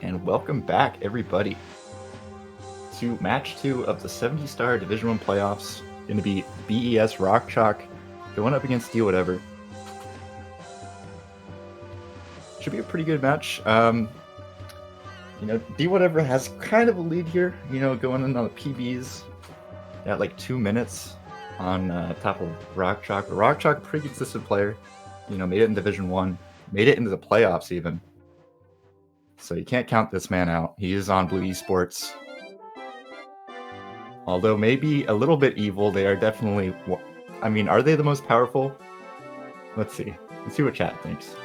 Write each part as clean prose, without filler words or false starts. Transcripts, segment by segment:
and welcome back, everybody, to match 2 of the 70-star Division 1 playoffs. Going to be BES RockChalk going up against Dwhatever. Should be a pretty good match. Dwhatever has kind of a lead here, going in on the PBs at like 2 minutes on top of RockChalk. RockChalk, a pretty consistent player, made it in Division 1, made it into the playoffs even. So you can't count this man out. He is on Blue Esports. Although maybe a little bit evil, they are definitely... I mean, are they the most powerful? Let's see. Let's see what chat thinks.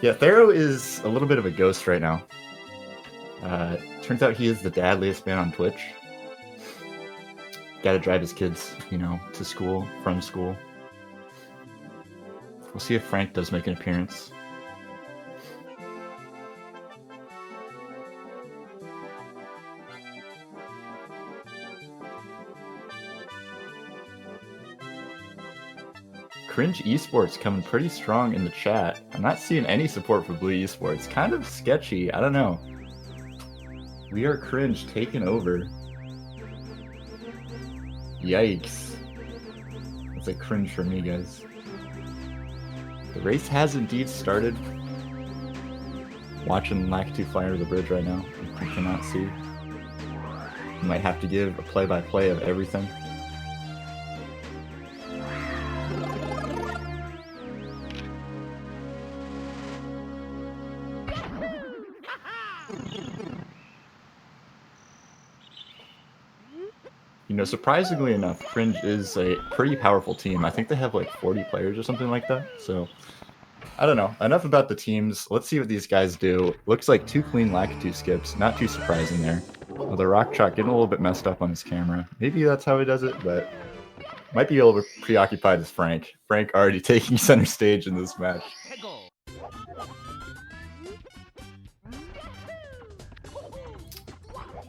Yeah, Thero is a little bit of a ghost right now. Turns out he is the dadliest man on Twitch. Gotta drive his kids, to school, from school. We'll see if Frank does make an appearance. Cringe Esports coming pretty strong in the chat. I'm not seeing any support for Blue Esports. Kind of sketchy. I don't know. We are Cringe taking over. Yikes. That's a cringe for me, guys. The race has indeed started. Watching Lakitu fly over the bridge right now. I cannot see. Might have to give a play-by-play of everything. Surprisingly enough, Cringe is a pretty powerful team. I think they have like 40 players or something like that. So, I don't know. Enough about the teams. Let's see what these guys do. Looks like 2 clean Lakitu skips. Not too surprising there. Although RockChalk getting a little bit messed up on his camera. Maybe that's how he does it, but might be a little bit preoccupied as Frank. Frank already taking center stage in this match.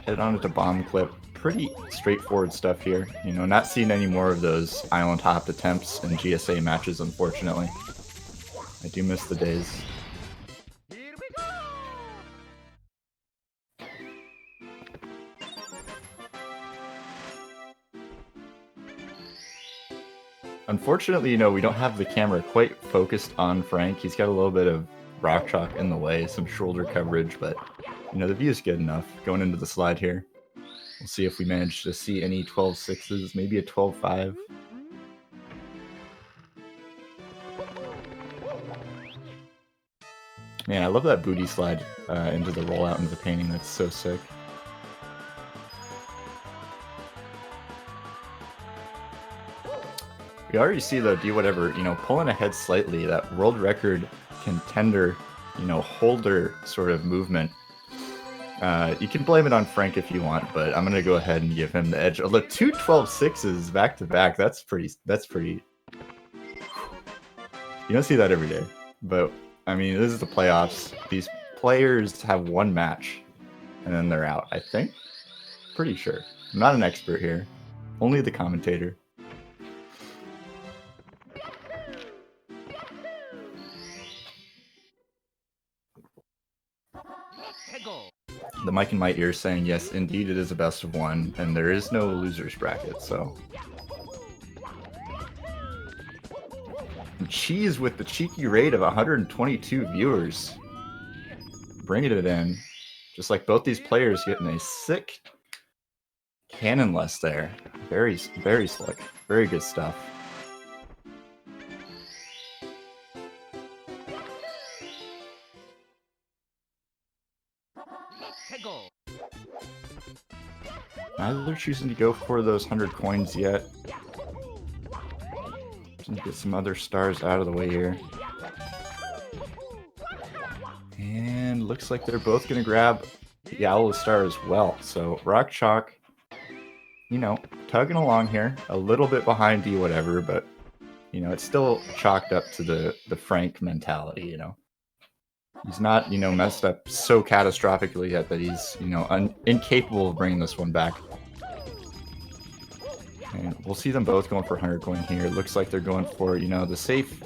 Head on to bomb clip. Pretty straightforward stuff here. Not seeing any more of those island hopped attempts in GSA matches, unfortunately. I do miss the days. Unfortunately, we don't have the camera quite focused on Frank. He's got a little bit of RockChalk in the way, some shoulder coverage, but the view is good enough going into the slide here. We'll see if we manage to see any 12-6s, maybe a 12-5. Man, I love that booty slide into the rollout into the painting. That's so sick. We already see, though, Dwhatever, pulling ahead slightly. That world record contender, holder sort of movement. You can blame it on Frank if you want, but I'm gonna go ahead and give him the edge. Although 2 12-6s back to back, that's pretty. You don't see that every day. But I mean, this is the playoffs. These players have one match, and then they're out. I think. Pretty sure. I'm not an expert here. Only the commentator. The mic in my ear saying, yes, indeed it is a best of 1, and there is no losers bracket, so. And Cheese with the cheeky rate of 122 viewers. Bringing it in. Just like both these players getting a sick cannonless there. Very, very slick. Very good stuff. Neither they're choosing to go for those 100 coins yet. Just get some other stars out of the way here. And looks like they're both going to grab the Owl Star as well. So RockChalk, tugging along here. A little bit behind Dwhatever, but, it's still chalked up to the Frank mentality, He's not, messed up so catastrophically yet that he's, incapable of bringing this one back. And we'll see them both going for 100 coin here. It looks like they're going for, the safe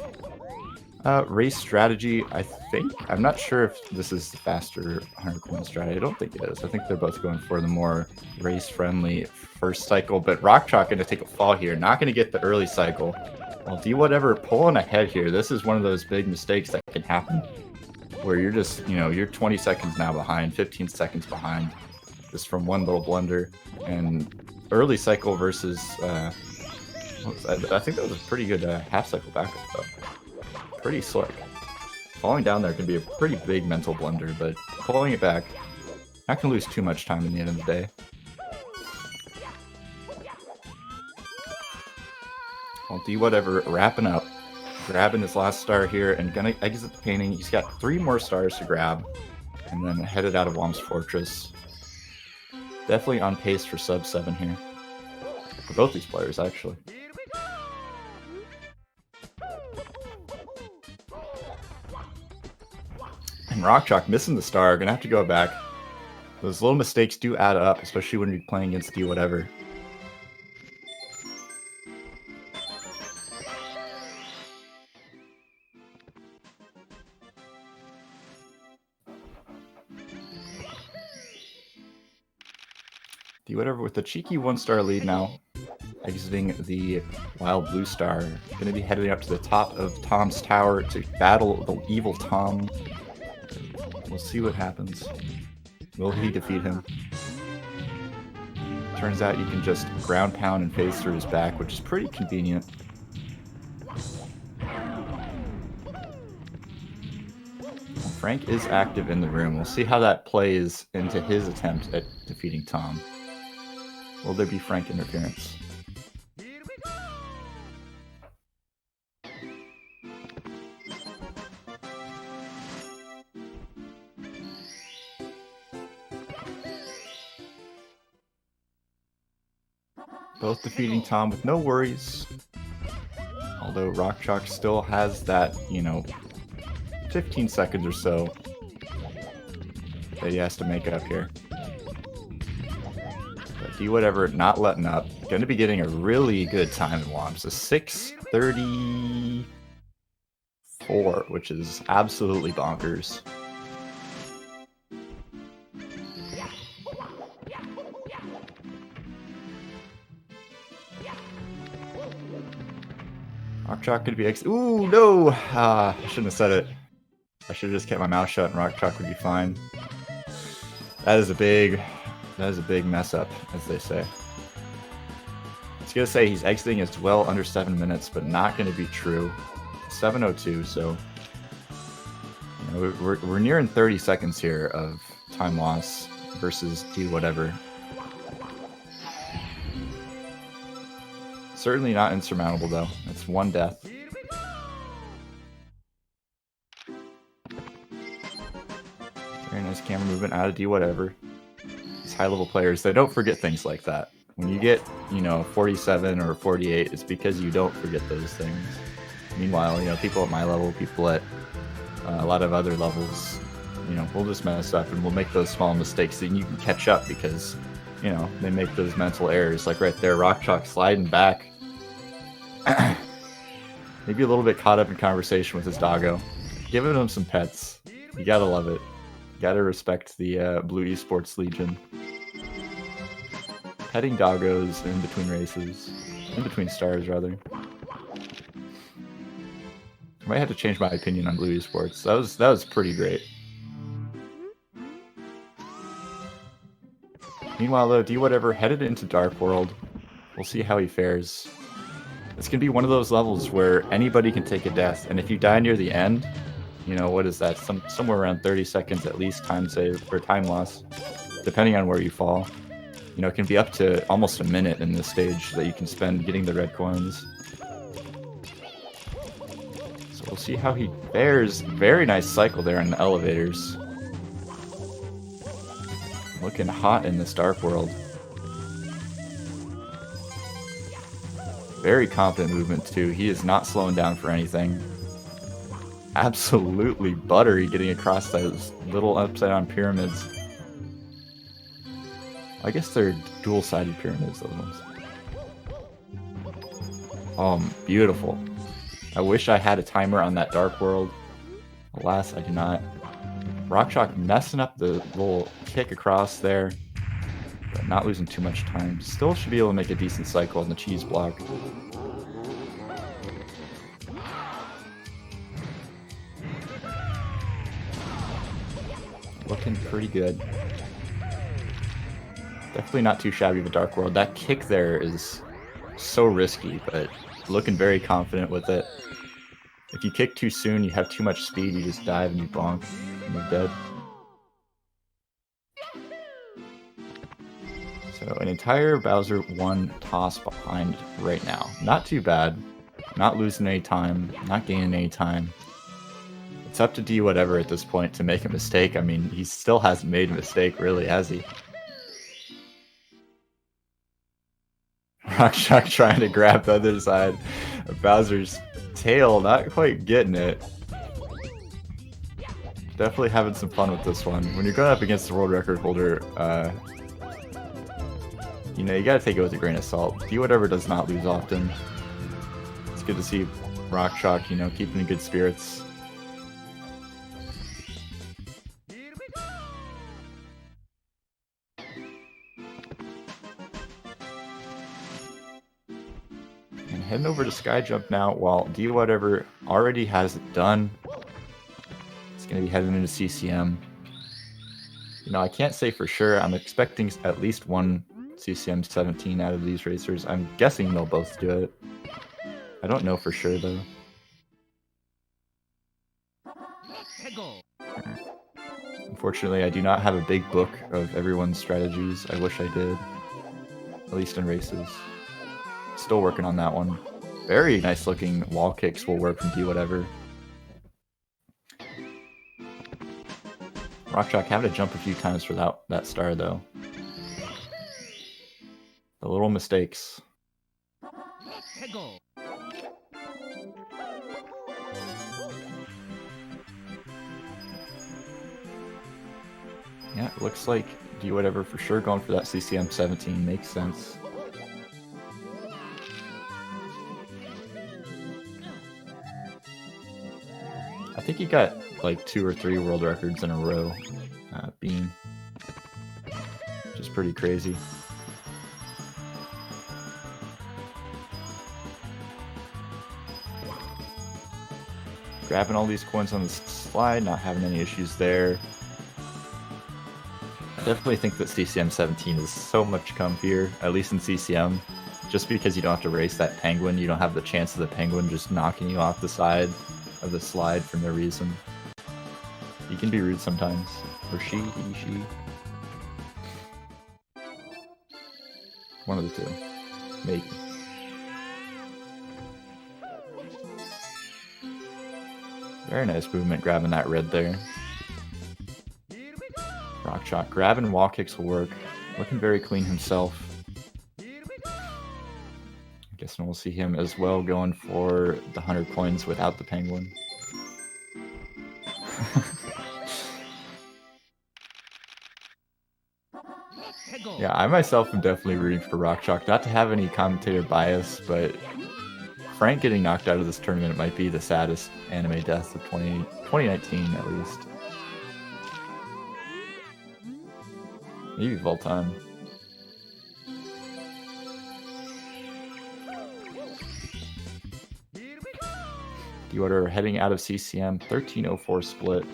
Race strategy, I think. I'm not sure if this is the faster 100 coin strategy. I don't think it is. I think they're both going for the more race-friendly first cycle, but RockChalk going to take a fall here. Not going to get the early cycle. Well, Dwhatever pulling ahead here. This is one of those big mistakes that can happen where you're just, you know, you're 20 seconds now behind, 15 seconds behind, just from one little blunder. And early cycle versus, I think that was a pretty good half cycle backup, though. Pretty slick. Falling down there can be a pretty big mental blunder, but pulling it back, not going to lose too much time in the end of the day. Well, Dwhatever wrapping up, grabbing his last star here, and gonna exit the painting. He's got 3 more stars to grab, and then headed out of Wom's Fortress. Definitely on pace for sub 7 here. For both these players, actually. And RockChalk missing the star, gonna have to go back. Those little mistakes do add up, especially when you're playing against Dwhatever. Dwhatever with a cheeky 1-star lead now, exiting the wild blue star. Gonna be heading up to the top of Tom's tower to battle the evil Tom. We'll see what happens. Will he defeat him? Turns out you can just ground pound and phase through his back, which is pretty convenient. Frank is active in the room. We'll see how that plays into his attempt at defeating Tom. Will there be Frank interference? Both defeating Tom with no worries. Although RockChalk still has that, you know, 15 seconds or so that he has to make up here. But Dwhatever not letting up. Going to be getting a really good time in WOM. So 6:34, which is absolutely bonkers. RockChalk could be ooh, no! I shouldn't have said it. I should have just kept my mouth shut and RockChalk would be fine. That is a big mess up, as they say. I was gonna say he's exiting as well under 7 minutes, but not gonna be true. 7:02, so you know, we're nearing 30 seconds here of time loss versus Dwhatever. Certainly not insurmountable, though. That's 1 death. Very nice camera movement out of Dwhatever. These high-level players, they don't forget things like that. When you get, you know, 47 or 48, it's because you don't forget those things. Meanwhile, you know, people at my level, people at a lot of other levels, you know, we'll just mess up and we'll make those small mistakes and you can catch up because, you know, they make those mental errors. Like right there, RockChalk sliding back. Maybe a little bit caught up in conversation with his doggo. Giving him some pets. You gotta love it. You gotta respect the Blue Esports Legion. Petting doggos in between races. In between stars, rather. I might have to change my opinion on Blue Esports. That was pretty great. Meanwhile, though, Dwhatever headed into Dark World. We'll see how he fares. It's going to be one of those levels where anybody can take a death, and if you die near the end, you know, what is that? Somewhere around 30 seconds at least time save, or time loss, depending on where you fall. You know, it can be up to almost a minute in this stage that you can spend getting the red coins. So we'll see how he fares. Very nice cycle there in the elevators. Looking hot in this Dark World. Very confident movement too. He is not slowing down for anything. Absolutely buttery getting across those little upside down pyramids. I guess they're dual-sided pyramids, those ones. Oh, beautiful. I wish I had a timer on that Dark World. Alas, I do not. RockChalk messing up the little kick across there, but not losing too much time. Still should be able to make a decent cycle on the cheese block. Looking pretty good. Definitely not too shabby of a Dark World. That kick there is so risky, but looking very confident with it. If you kick too soon, you have too much speed, you just dive and you bonk, and you're dead. So an entire Bowser 1 toss behind right now. Not too bad. Not losing any time, not gaining any time. It's up to Dwhatever at this point to make a mistake. I mean, he still hasn't made a mistake, really, has he? RockChalk trying to grab the other side of Bowser's tail, not quite getting it. Definitely having some fun with this one. When you're going up against the world record holder, you know, you gotta take it with a grain of salt. Dwhatever does not lose often. It's good to see RockChalk, you know, keeping in good spirits. And heading over to Sky Jump now, while Dwhatever already has it done. It's gonna be heading into CCM. You know, I can't say for sure. I'm expecting at least one CCM 17 out of these racers. I'm guessing they'll both do it. I don't know for sure though. Unfortunately, I do not have a big book of everyone's strategies. I wish I did. At least in races. Still working on that one. Very nice looking wall kicks will work from Dwhatever. RockChalk having to jump a few times for that star though. The little mistakes. Yeah, it looks like Dwhatever for sure going for that CCM 17 makes sense. I think he got like 2 or 3 world records in a row, Bean, which is pretty crazy. Grabbing all these coins on the slide, not having any issues there. I definitely think that CCM 17 is so much comfier, at least in CCM, just because you don't have to race that penguin. You don't have the chance of the penguin just knocking you off the side of the slide for no reason. He can be rude sometimes. Or she, he, she. One of the two. Maybe. Very nice movement grabbing that red there. RockChalk grabbing wall kicks will work. Looking very clean himself. I guess we'll see him as well going for the 100 coins without the penguin. Yeah, I myself am definitely rooting for RockChalk. Not to have any commentator bias, but Frank getting knocked out of this tournament might be the saddest anime death of 2019 at least. Maybe of all time. Dwhatever heading out of CCM, 13:04 split.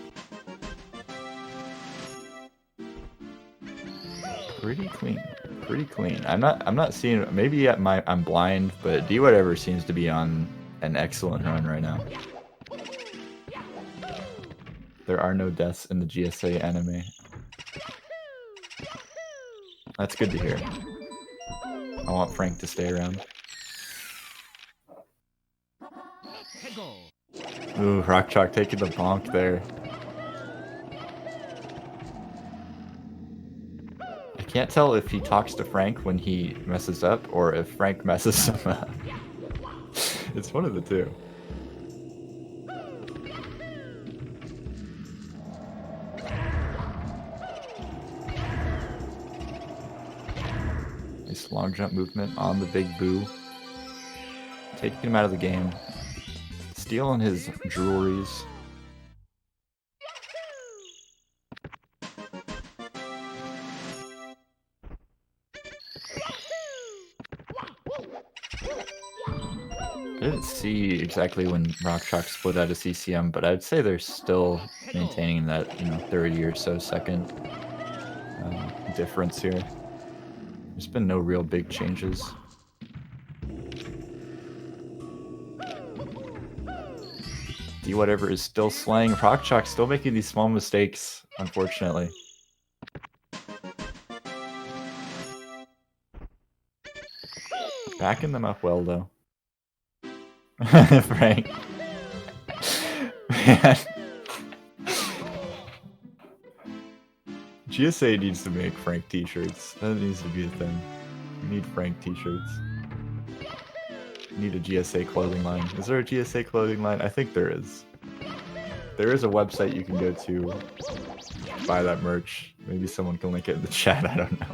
Pretty clean, pretty clean. I'm not seeing. Maybe I'm blind, but Dwhatever seems to be on an excellent run right now. There are no deaths in the GSA anime. That's good to hear. I want Frank to stay around. Ooh, RockChalk taking the bonk there. I can't tell if he talks to Frank when he messes up or if Frank messes him up. It's one of the two. Nice long jump movement on the big boo. Taking him out of the game. Stealing his jewelries. I didn't see exactly when RockChalk split out of CCM, but I'd say they're still maintaining that, 30 or so second difference here. There's been no real big changes. Dwhatever is still slaying. RockChalk still making these small mistakes, unfortunately. Backing them up well, though. Frank. Man. GSA needs to make Frank t-shirts. That needs to be a thing. We need Frank t-shirts. We need a GSA clothing line. Is there a GSA clothing line? I think there is. There is a website you can go to buy that merch. Maybe someone can link it in the chat. I don't know.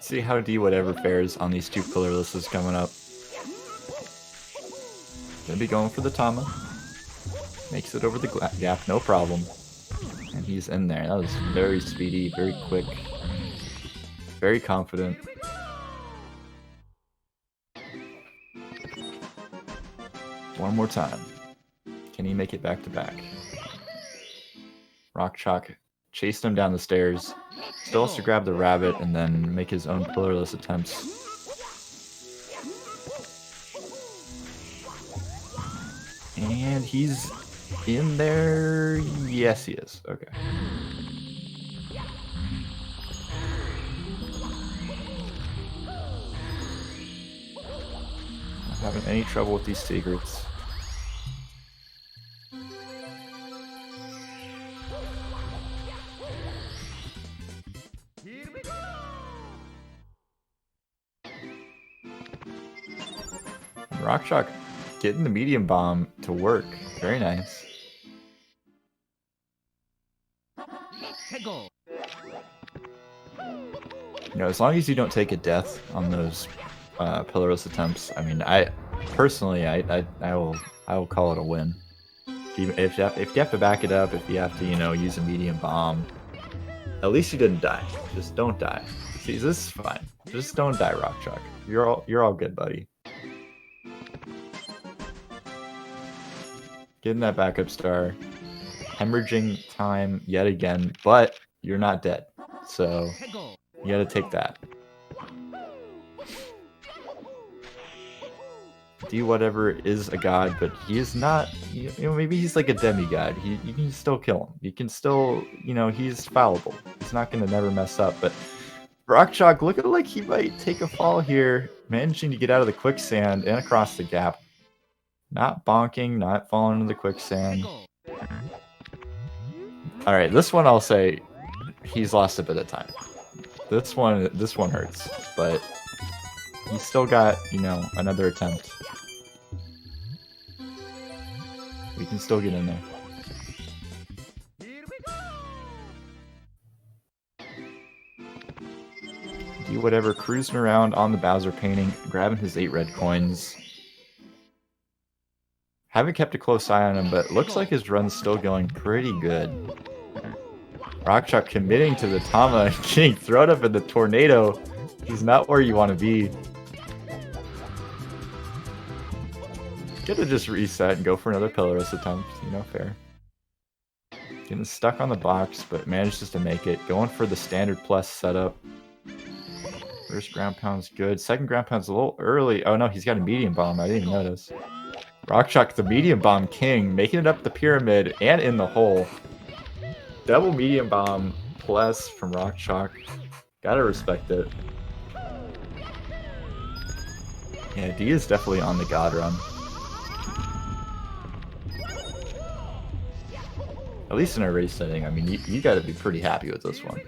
See how Dwhatever fares on these two pillarlesses coming up. Gonna be going for the Tama. Makes it over the gap, no problem. And he's in there. That was very speedy, very quick, very confident. One more time. Can he make it back to back? RockChalk chased him down the stairs. Still has to grab the rabbit and then make his own pillarless attempts. And he's in there. Yes, he is. Okay. Not having any trouble with these secrets. RockChalk getting the medium bomb to work. Very nice. As long as you don't take a death on those pillarless attempts, I mean, I personally will call it a win. If you have to back it up, if you have to, use a medium bomb, at least you didn't die. Just don't die. See, this is fine. Just don't die, RockChalk. You're all good, buddy. Getting that backup star. Hemorrhaging time yet again, but you're not dead. So you gotta take that. Dwhatever is a god, but he is not, maybe he's like a demigod. You can still kill him. You can still, he's fallible. He's not gonna never mess up, but RockChalk looking like he might take a fall here, managing to get out of the quicksand and across the gap. Not bonking, not falling into the quicksand. Alright, this one I'll say he's lost a bit of time. This one hurts, but he's still got, another attempt. We can still get in there. Dwhatever cruising around on the Bowser painting, grabbing his 8 red coins. Haven't kept a close eye on him, but looks like his run's still going pretty good. RockChalk committing to the Tama and getting thrown up in the tornado. He's not where you want to be. Could have just reset and go for another pillarless attempt, fair. Getting stuck on the box, but manages to make it. Going for the standard plus setup. First ground pound's good. Second ground pound's a little early. Oh no, he's got a medium bomb. I didn't even notice. RockChalk, the medium bomb king, making it up the pyramid and in the hole. Double medium bomb plus from RockChalk. Gotta respect it. Yeah, D is definitely on the god run. At least in a race setting, I mean, you gotta be pretty happy with this one.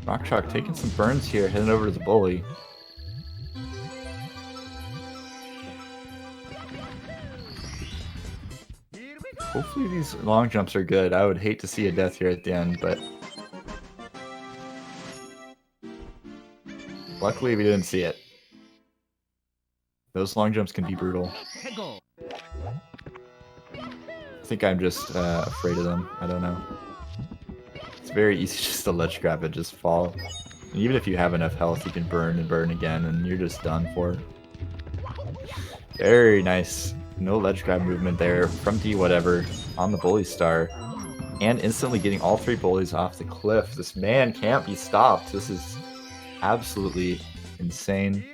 RockChalk taking some burns here, heading over to the bully. Hopefully these long jumps are good. I would hate to see a death here at the end, but luckily we didn't see it. Those long jumps can be brutal. I think I'm just afraid of them. I don't know. It's very easy just to ledge grab and just fall. And even if you have enough health, you can burn and burn again, and you're just done for. Very nice. No ledge grab movement there from Dwhatever on the bully star. And instantly getting all 3 bullies off the cliff. This man can't be stopped. This is absolutely insane.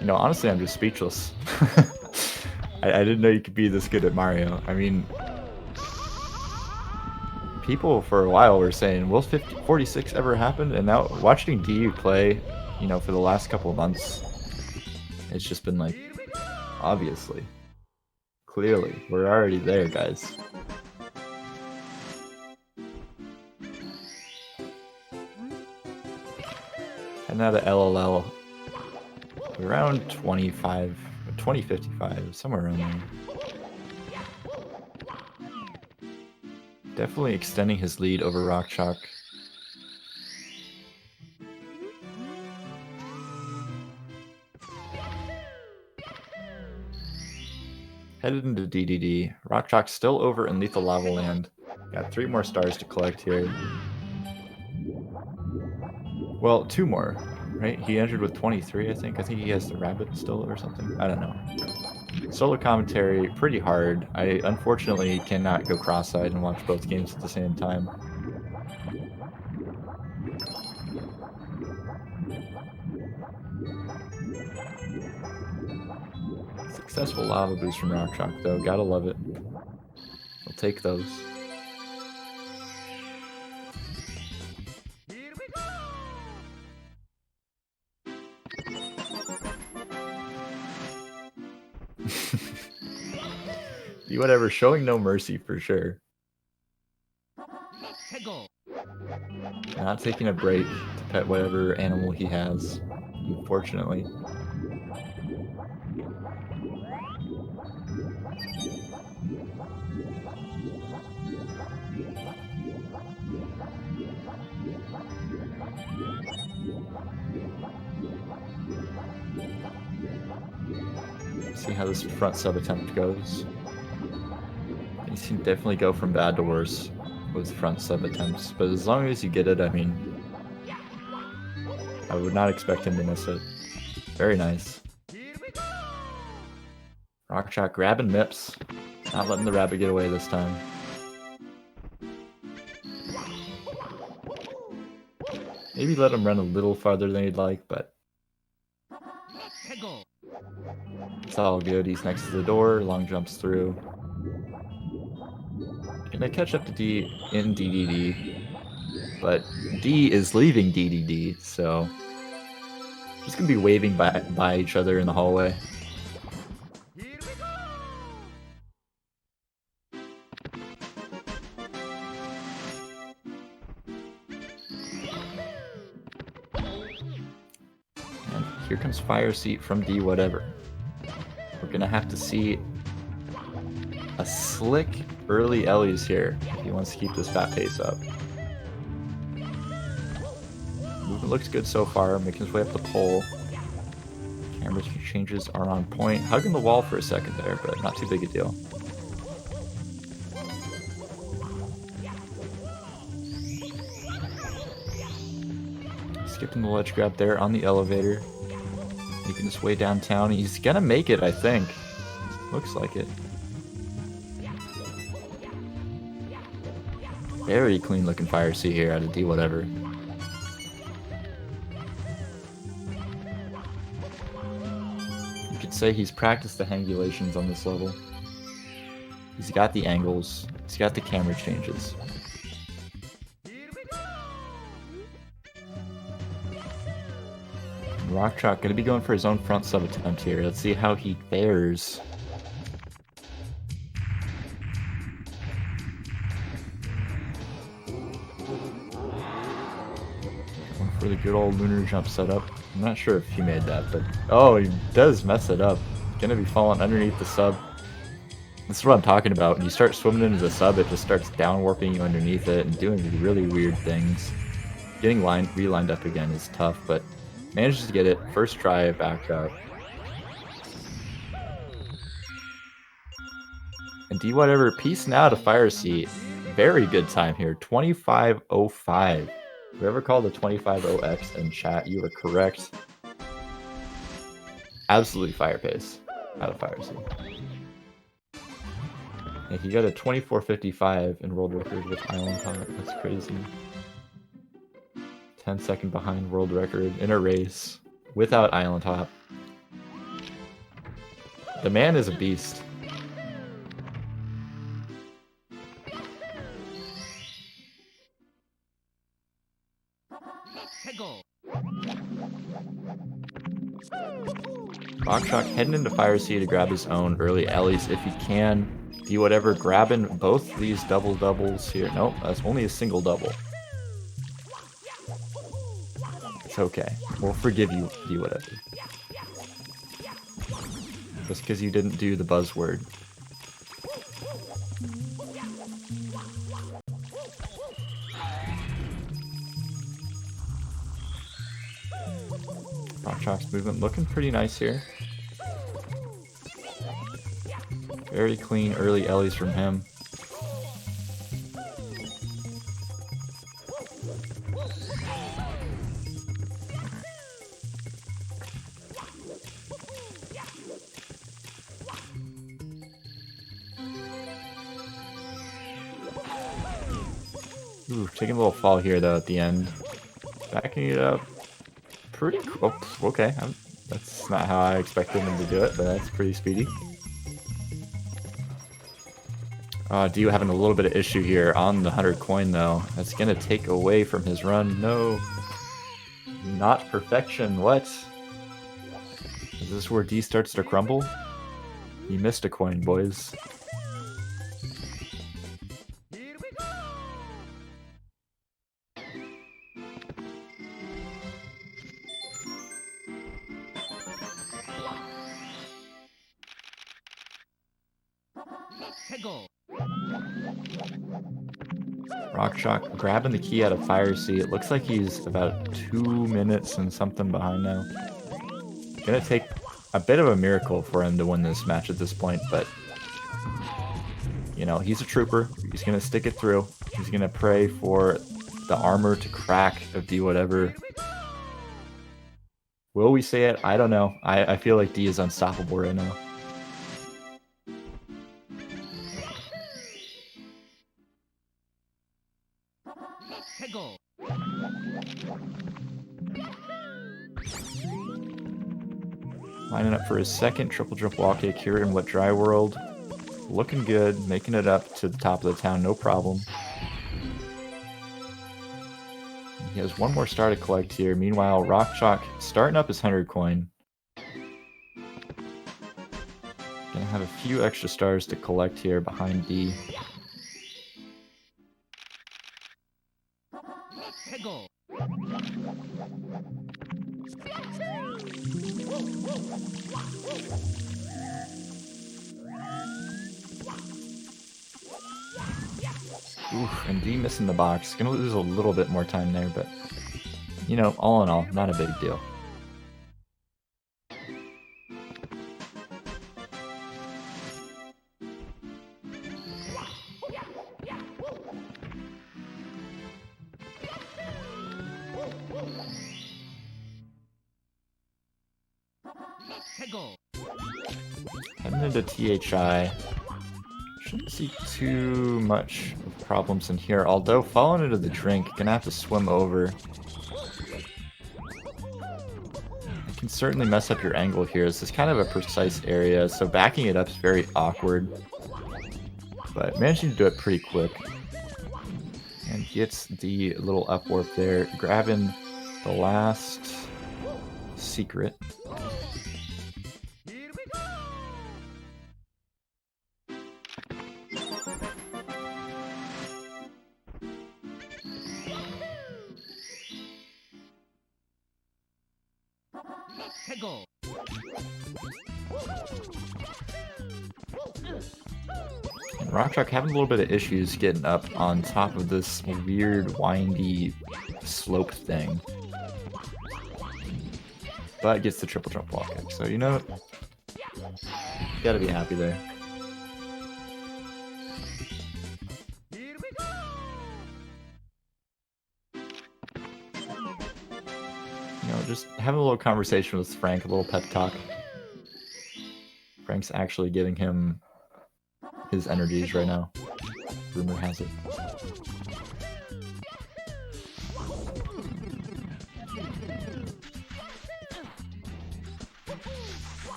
You know, honestly, I'm just speechless. I didn't know you could be this good at Mario. I mean, people for a while were saying, will 46 ever happen? And now watching DU play, you know, for the last couple of months, it's just been like, obviously, clearly, we're already there, guys. And now the LLL, around 2055, somewhere around there. Definitely extending his lead over RockChalk. Headed into DDD. RockChalk still over in Lethal Lava Land. Got 3 more stars to collect here. Well, 2 more, right? He entered with 23, I think. I think he has the rabbit still or something. I don't know. Solo commentary, pretty hard. I unfortunately cannot go cross-eyed and watch both games at the same time. Successful lava boost from RockChalk, though. Gotta love it. I'll take those. Dwhatever, showing no mercy for sure. Not taking a break to pet whatever animal he has, unfortunately. See how this front sub attempt goes. You can definitely go from bad to worse with front sub attempts, but as long as you get it, I mean, I would not expect him to miss it. Very nice. RockChalk grabbing Mips, not letting the rabbit get away this time. Maybe let him run a little farther than he'd like, but it's all good. He's next to the door, long jumps through. Gonna catch up to D in DDD, but D is leaving DDD, so just gonna be waving by each other in the hallway. And here comes Fire Seat from Dwhatever. We're gonna have to see a slick early Ellie's here if he wants to keep this fat pace up. Movement looks good so far, making his way up the pole. Camera changes are on point. Hugging the wall for a second there, but not too big a deal. Skipping the ledge grab there on the elevator. Making his way downtown. He's gonna make it, I think. Looks like it. Very clean looking Fire Seat here out of Dwhatever. say he's practiced the hangulations on this level. He's got the angles. He's got the camera changes. RockChalk gonna be going for his own front sub attempt here. Let's see how he fares. Going for the good old lunar jump setup. I'm not sure if he made that, but oh, he does mess it up. Gonna be falling underneath the sub. This is what I'm talking about. When you start swimming into the sub, it just starts down warping you underneath it and doing really weird things. Getting relined up again is tough, but manages to get it. First try, back up. And Dwhatever, peace now to fire seat. Very good time here. 25:05. Whoever called the 25:0x in chat, you were correct. Absolutely fire pace out of fire seat. Yeah, he got a 24:55 in world record with Island Top. That's crazy. 10-second behind world record in a race without Island Hop. The man is a beast. RockChalk heading into Fire Sea to grab his own early Ellie's if he can. Dwhatever grabbing both these doubles here. Nope, that's only a single double. It's okay. We'll forgive you, Dwhatever. Just because you didn't do the buzzword. RockChalk's movement looking pretty nice here. Very clean early Ellie's from him. Ooh, taking a little fall here though at the end. Backing it up. Pretty cool. Oh, okay, that's not how I expected him to do it, but that's pretty speedy. Dio having a little bit of issue here on the 100 coin though. That's gonna take away from his run. No. Not perfection. What? Is this where D starts to crumble? You missed a coin, boys. RockChalk grabbing the key out of Fire Sea. It looks like he's about 2 minutes and something behind now. Gonna take a bit of a miracle for him to win this match at this point, but you know, he's a trooper. He's gonna stick it through. He's gonna pray for the armor to crack of Dwhatever. Will we say it? I don't know. I feel like D is unstoppable right now. Lining up for his second triple jump wall kick here in Wet Dry World. Looking good, making it up to the top of the town, no problem. He has one more star to collect here. Meanwhile, RockChalk starting up his 100 coin. Gonna have a few extra stars to collect here behind D. Oof, and D missing the box. Gonna lose a little bit more time there, but you know, all in all, not a big deal. Heading into THI. Shouldn't see too much of problems in here, although falling into the drink, gonna have to swim over. can certainly mess up your angle here. This is kind of a precise area, so backing it up is very awkward. But managing to do it pretty quick. And gets the little up warp there, grabbing the last secret. RockChalk having a little bit of issues getting up on top of this weird, windy slope thing. But gets the triple jump wall kick, so you know, gotta be happy there. You know, just having a little conversation with Frank, a little pep talk. Frank's actually giving him his energies right now. Rumor has it.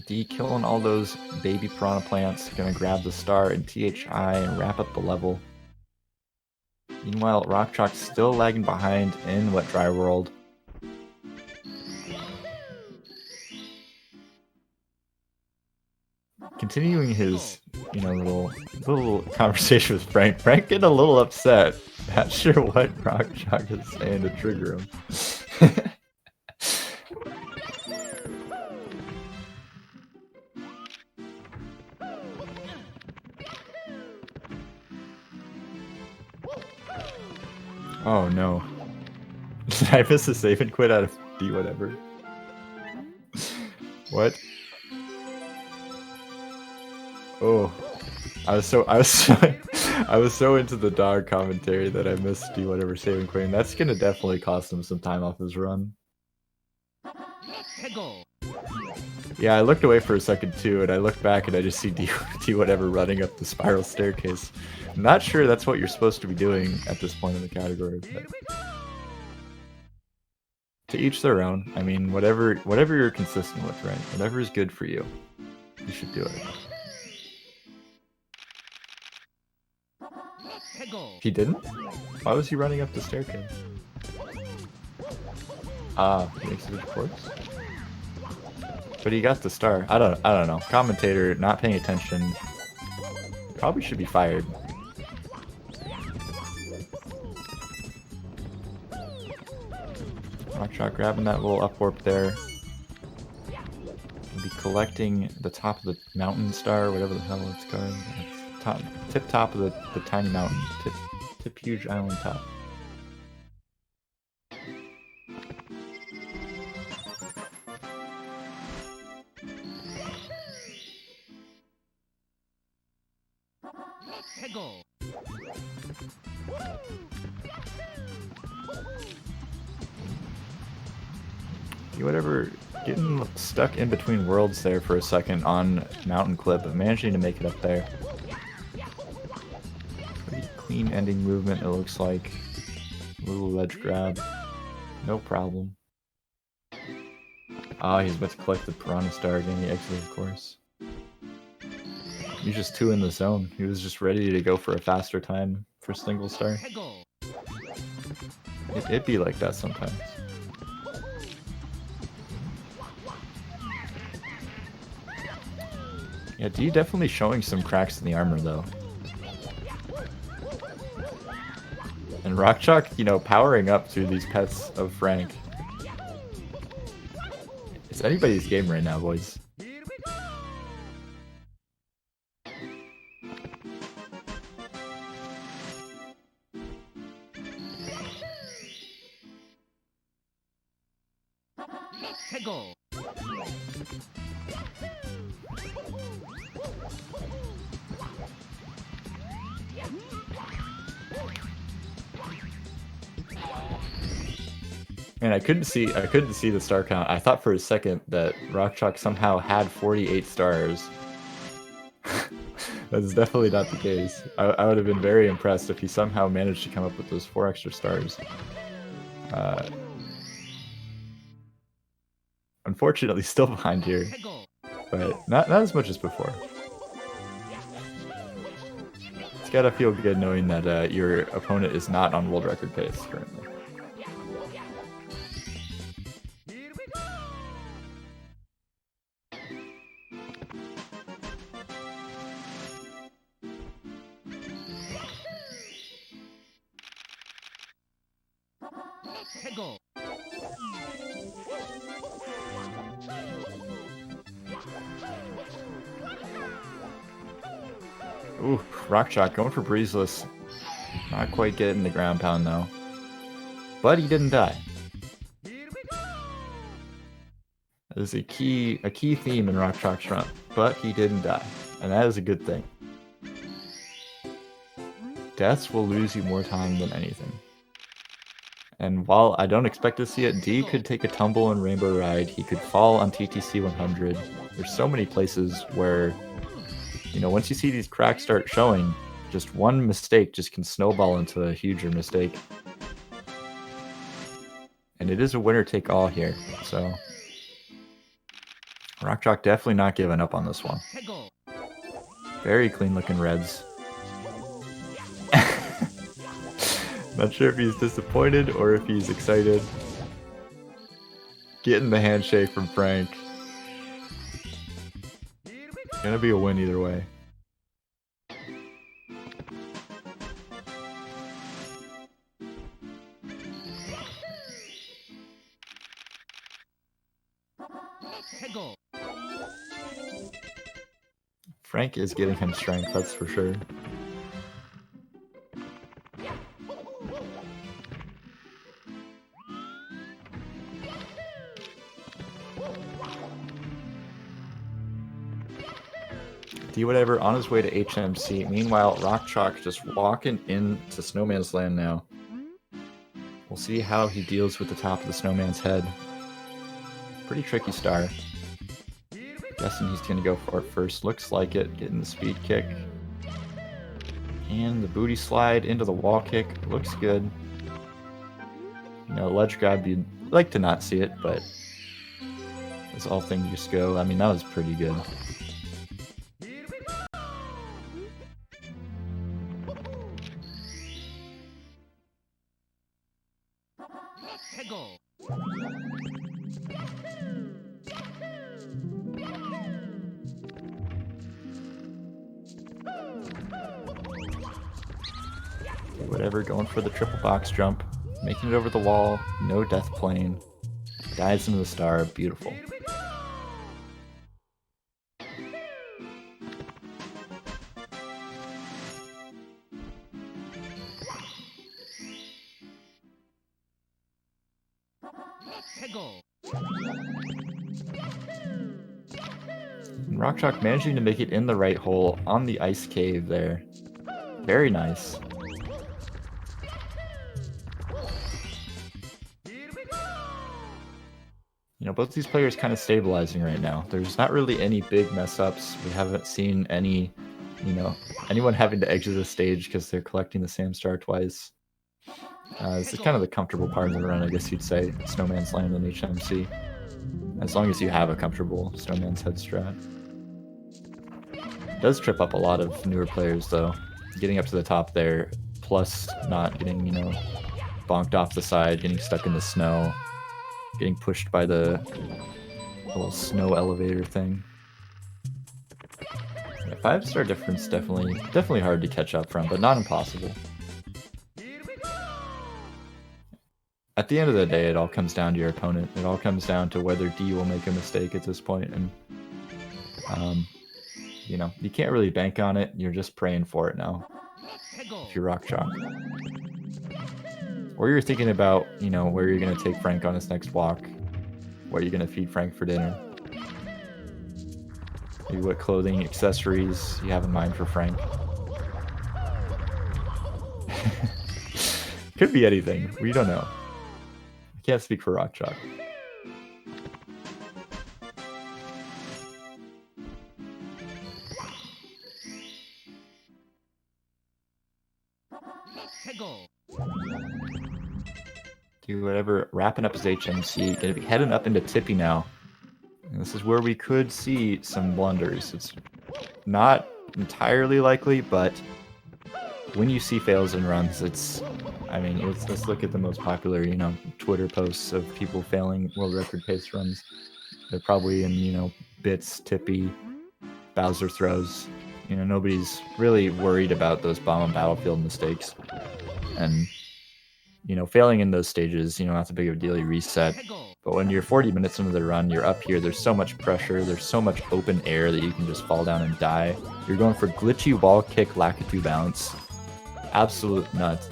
D killing all those baby piranha plants, gonna grab the star and THI and wrap up the level. Meanwhile, RockChalk's still lagging behind in Wet Dry World. Continuing his, you know, little conversation with Frank. Frank getting a little upset. Not sure what RockChalk is saying to trigger him. Oh no. Did I miss a save and quit out of Dwhatever? What? Oh. I was so into the dog commentary that I missed Dwhatever save and quitting. That's gonna definitely cost him some time off his run. Yeah, I looked away for a second too, and I looked back and I just see Dwhatever running up the spiral staircase. I'm not sure that's what you're supposed to be doing at this point in the category, but to each their own. I mean, whatever you're consistent with, right? Whatever is good for you, you should do it. He didn't? Why was he running up the staircase? Ah, he exited the course. But he got the star. I don't know. Commentator not paying attention. Probably should be fired. RockChalk grabbing that little up warp there. We'll be collecting the top of the mountain star, whatever the hell it's called. Tip top of the tiny mountain. Tip huge island top. Whatever, getting stuck in between worlds there for a second on Mountain Clip, but managing to make it up there. Pretty clean ending movement, it looks like. Little ledge grab, no problem. Ah, he's about to collect the Piranha Star again, he exited the course. He's just 2 in the zone. He was just ready to go for a faster time for single star. It'd be like that sometimes. Yeah, D definitely showing some cracks in the armor though. And RockChalk, you know, powering up through these pets of Frank. It's anybody's game right now, boys. Man, I couldn't see the star count. I thought for a second that RockChalk somehow had 48 stars. That's definitely not the case. I would have been very impressed if he somehow managed to come up with those 4 extra stars. Unfortunately, still behind here, but not as much as before. It's gotta feel good knowing that your opponent is not on world record pace currently. Ooh, RockChalk going for breezeless. Not quite getting the ground pound though. But he didn't die. That is a key theme in RockChalk's run. But he didn't die. And that is a good thing. Deaths will lose you more time than anything. And while I don't expect to see it, D could take a tumble in Rainbow Ride. He could fall on TTC 100. There's so many places where, you know, once you see these cracks start showing, just one mistake just can snowball into a huger mistake. And it is a winner-take-all here, so RockChalk definitely not giving up on this one. Very clean-looking reds. Not sure if he's disappointed or if he's excited. Getting the handshake from Frank. Gonna be a win either way. Frank is getting him strength, that's for sure. Dwhatever on his way to HMC. Meanwhile, RockChalk just walking into Snowman's Land now. We'll see how he deals with the top of the Snowman's head. Pretty tricky star. Guessing he's going to go for it first. Looks like it. Getting the speed kick. And the booty slide into the wall kick. Looks good. You know, ledge grab, you'd like to not see it, but as all things just go, I mean, that was pretty good. Whatever, going for the triple box jump, making it over the wall, no death plane, dives into the star, beautiful. And RockChalk managing to make it in the right hole on the ice cave there. Very nice. You know, both these players kind of stabilizing right now. There's not really any big mess ups. We haven't seen any, you know, anyone having to exit the stage because they're collecting the same star twice. This is kind of the comfortable part of the run, I guess you'd say. Snowman's Land and HMC. As long as you have a comfortable Snowman's Head strat. It does trip up a lot of newer players, though. Getting up to the top there, plus not getting, you know, bonked off the side, getting stuck in the snow, getting pushed by the little snow elevator thing. Yeah, 5-star difference definitely hard to catch up from, but not impossible. At the end of the day, it all comes down to your opponent. It all comes down to whether D will make a mistake at this point, and you know, you can't really bank on it. You're just praying for it now. If you're RockChalk, or you're thinking about, you know, where you're gonna take Frank on his next walk, where you're gonna feed Frank for dinner, maybe what clothing, accessories you have in mind for Frank. Could be anything. We don't know. I can't speak for RockChalk. Dwhatever wrapping up his HMC, gonna be heading up into Tippy now. And this is where we could see some blunders. It's not entirely likely, but when you see fails and runs, it's, I mean, let's look at the most popular, you know, Twitter posts of people failing world record pace runs. They're probably in, you know, Bits, Tippy, Bowser throws. You know, nobody's really worried about those bomb on battlefield mistakes. And, you know, failing in those stages, you know, not a big of a deal, you reset. But when you're 40 minutes into the run, you're up here, there's so much pressure, there's so much open air that you can just fall down and die. You're going for glitchy wall kick, Lakitu bounce. Absolute nuts.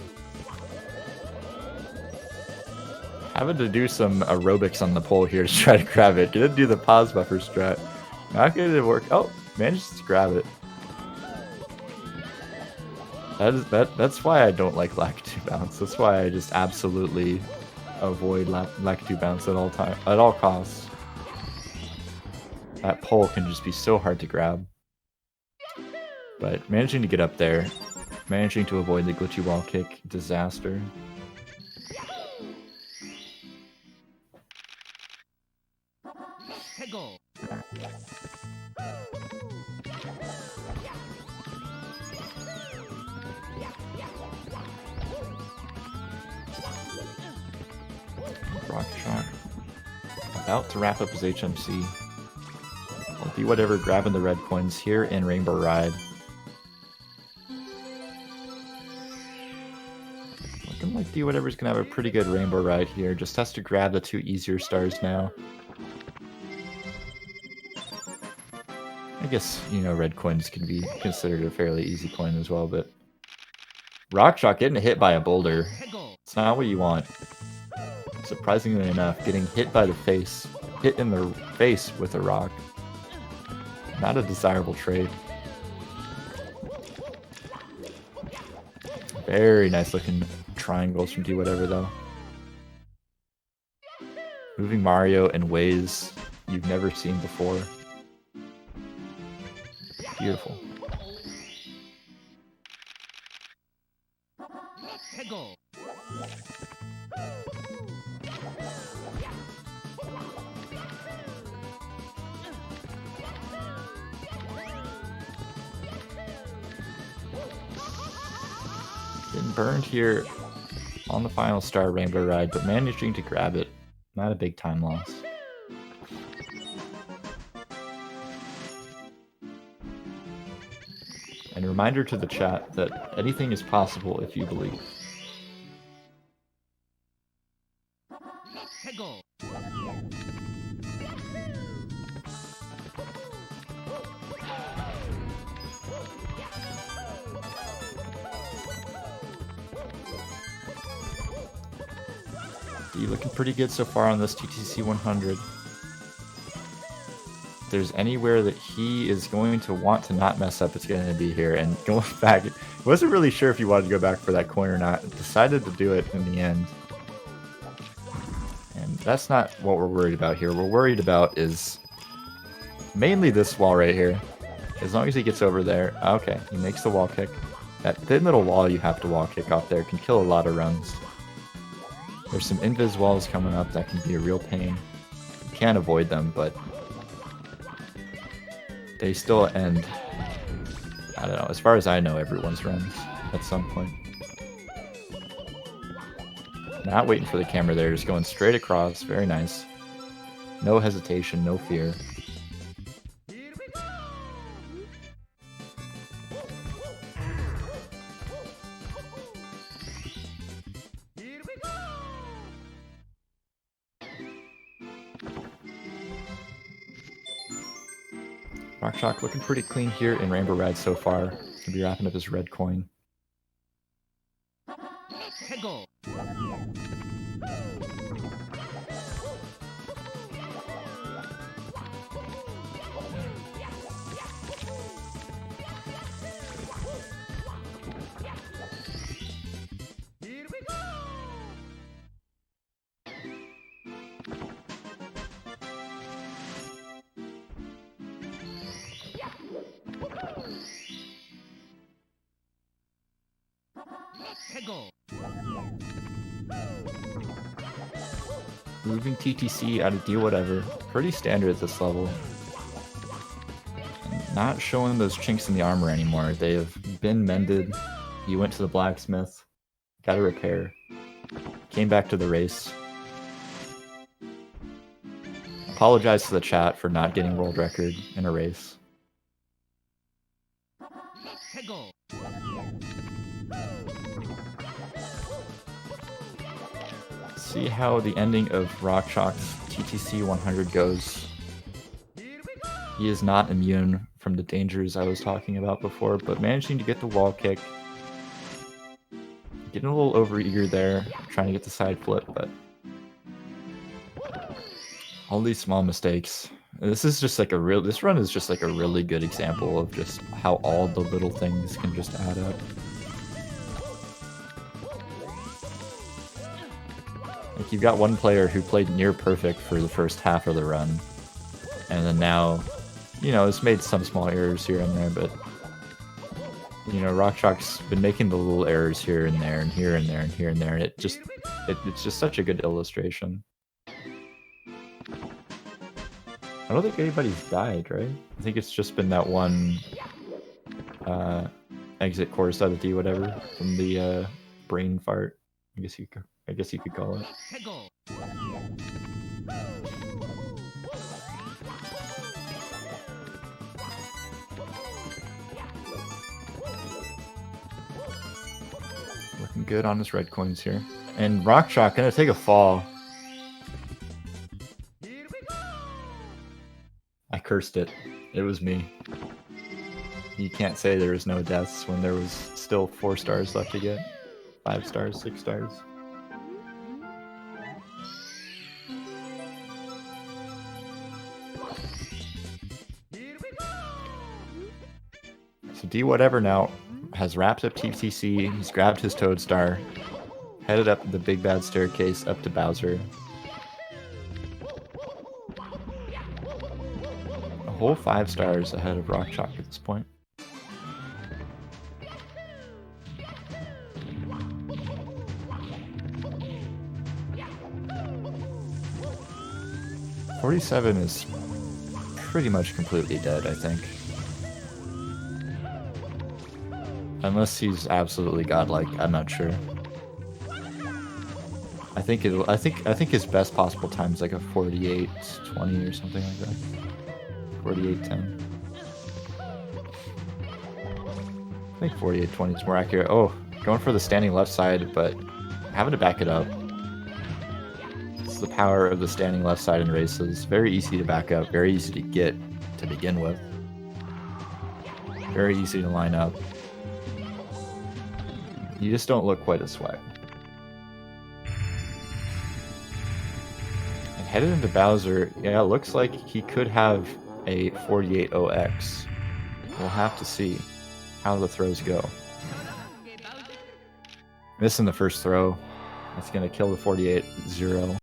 Having to do some aerobics on the pole here to try to grab it. Gonna do the pause buffer strat. Not gonna work. Oh, manages to grab it. That's why I don't like Lakitu bounce. That's why I just absolutely avoid Lakitu bounce at all costs. That pole can just be so hard to grab. But managing to get up there, managing to avoid the glitchy wall kick, disaster. RockChalk about to wrap up his HMC. Well, Dwhatever grabbing the red coins here in Rainbow Ride. Looking like Dwhatever's gonna have a pretty good Rainbow Ride here. Just has to grab the 2 easier stars now. I guess, you know, red coins can be considered a fairly easy coin as well, but RockChalk getting hit by a boulder. It's not what you want. Surprisingly enough, getting hit by the face, hit in the face with a rock. Not a desirable trait. Very nice looking triangles from Dwhatever though. Moving Mario in ways you've never seen before. Beautiful. Getting burned here on the final star Rainbow Ride, but managing to grab it. Not a big time loss. And a reminder to the chat that anything is possible if you believe. D looking pretty good so far on this TTC 100. If there's anywhere that he is going to want to not mess up, it's going to be here. And going back, wasn't really sure if he wanted to go back for that coin or not. Decided to do it in the end. And that's not what we're worried about here. What we're worried about is mainly this wall right here. As long as he gets over there. Okay, he makes the wall kick. That thin little wall you have to wall kick off there can kill a lot of runs. There's some invis walls coming up that can be a real pain. You can't avoid them, but they still end, I don't know, as far as I know, everyone's runs at some point. Not waiting for the camera there, just going straight across. Very nice. No hesitation, no fear. RockChalk looking pretty clean here in Rainbow Ride so far. Gonna be wrapping up his red coin. Moving TTC out of Dwhatever. Pretty standard at this level. Not showing those chinks in the armor anymore. They have been mended. He went to the blacksmith, got a repair, came back to the race. Apologize to the chat for not getting world record in a race. See how the ending of RockChalk's TTC 100 goes. He is not immune from the dangers I was talking about before, but managing to get the wall kick. Getting a little overeager there, trying to get the side flip, but all these small mistakes. This is just like this run is just like a really good example of just how all the little things can just add up. Like, you've got one player who played near perfect for the first half of the run, and then now, you know, it's made some small errors here and there, but, you know, RockChalk's been making the little errors here and there and here and there and here and there, and it's just such a good illustration. I don't think anybody's died, right? I think it's just been that one exit course out of Dwhatever from the brain fart. I guess you could call it. Looking good on his red coins here. And RockChalk gonna take a fall. I cursed it. It was me. You can't say there was no deaths when there was still 4 stars left to get. 5 stars, 6 stars. So Dwhatever now has wrapped up TTC, he's grabbed his Toad Star, headed up the big bad staircase up to Bowser. A whole 5 stars ahead of RockChalk at this point. $47 is pretty much completely dead, I think. Unless he's absolutely godlike, I'm not sure. I think his best possible time is like a 48:20 or something like that. 48:10. I think 48:20 is more accurate. Oh, going for the standing left side, but having to back it up. It's the power of the standing left side in races. Very easy to back up, very easy to get to begin with. Very easy to line up. You just don't look quite as swag. And headed into Bowser, yeah, it looks like he could have a 48-0X. We'll have to see how the throws go. Missing the first throw. That's going to kill the 48-0.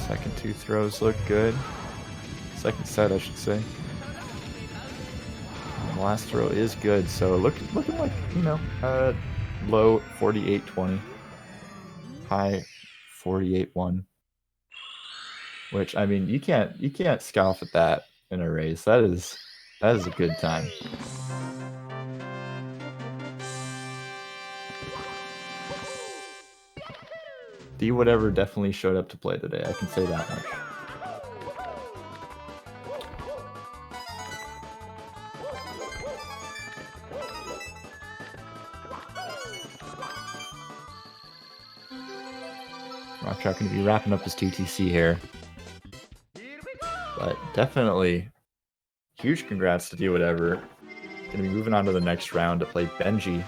Second 2 throws look good. Second set, I should say. And the last throw is good, so looking like, you know, low 48-20, high 48-1. Which, I mean, you can't scoff at that in a race. That is a good time. Dwhatever definitely showed up to play today, I can say that much. RockChalk going to be wrapping up his TTC here. But definitely, huge congrats to Dwhatever. Going to be moving on to the next round to play Benji.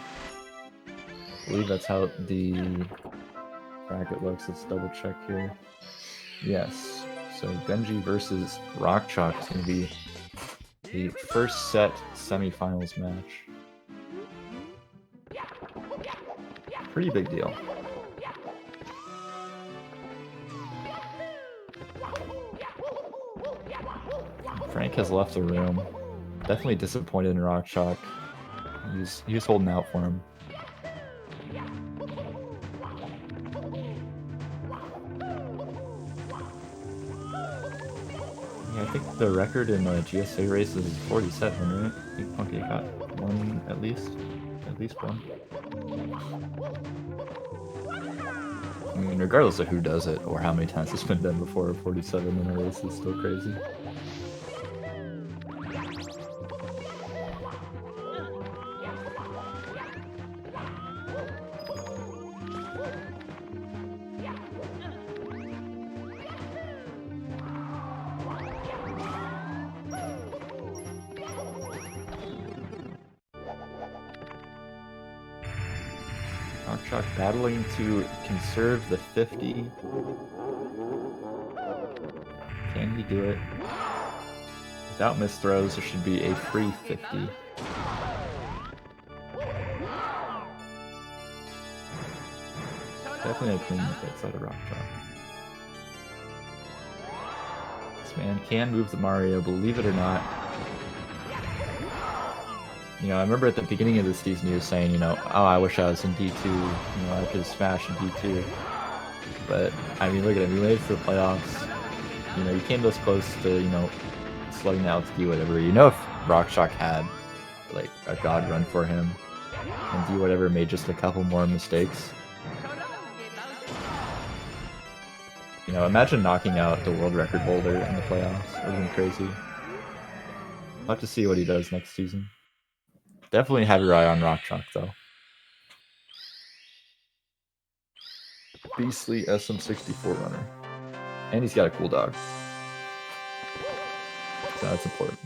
I believe that's how the bracket looks. Let's double check here. Yes. So Benji versus RockChalk is going to be the first set semifinals match. Pretty big deal. Frank has left the room. Definitely disappointed in RockChalk. He was holding out for him. Yeah, I think the record in GSA races is 47, right? I think Punky got one at least one. I mean, regardless of who does it or how many times it's been done before, 47 in a race is still crazy. RockChalk battling to conserve the 50. Can he do it? Without missed throws, there should be a free 50. Definitely a clean look outside of RockChalk. This man can move the Mario, believe it or not. You know, I remember at the beginning of the season he was saying, you know, oh, I wish I was in D2, you know, I could smash in D2. But, I mean, look at him, he made it to the playoffs. You know, he came this close to, you know, slugging out to Dwhatever. You know, if RockChalk had, like, a god run for him, and Dwhatever made just a couple more mistakes. You know, imagine knocking out the world record holder in the playoffs. That would have been crazy. I'll have to see what he does next season. Definitely have your eye on RockChalk, though. Beastly SM64 runner. And he's got a cool dog. So that's important.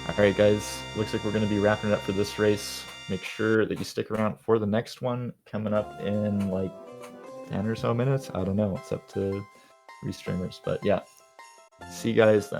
Alright guys, looks like we're going to be wrapping it up for this race. Make sure that you stick around for the next one coming up in like 10 or so minutes. I don't know, it's up to restreamers, but yeah. See you guys then.